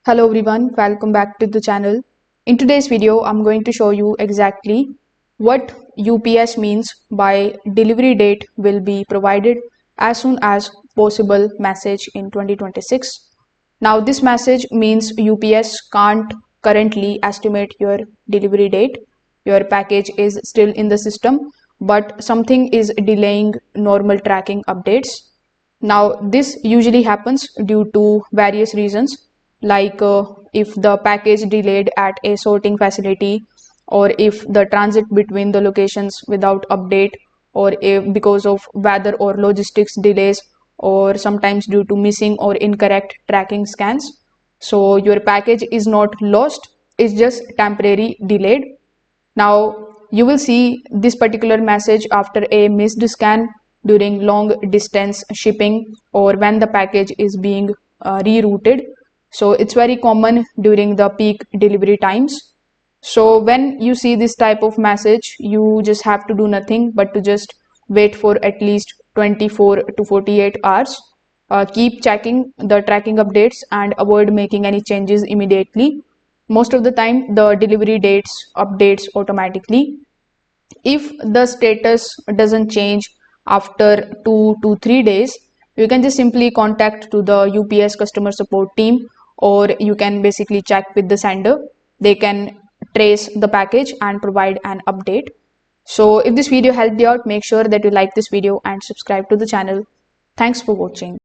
Hello everyone, welcome back to the channel. In today's video, I'm going to show you exactly what UPS means by delivery date will be provided as soon as possible message in 2026. Now this message means UPS can't currently estimate your delivery date. Your package is still in the system, but something is delaying normal tracking updates. Now, this usually happens due to various reasons, like if the package delayed at a sorting facility, or if the transit between the locations without update, or if because of weather or logistics delays, or sometimes due to missing or incorrect tracking scans. So your package is not lost, it's just temporary delayed. Now, you will see this particular message after a missed scan during long distance shipping or when the package is being rerouted. So it's very common during the peak delivery times. So when you see this type of message, you just have to do nothing but to just wait for at least 24 to 48 hours. Keep checking the tracking updates and avoid making any changes immediately. Most of the time, the delivery dates updates automatically. If the status doesn't change after 2 to 3 days, you can just simply contact to the UPS customer support team, or you can basically check with the sender. They can trace the package and provide an update. So if this video helped you out, make sure that you like this video and subscribe to the channel. Thanks for watching.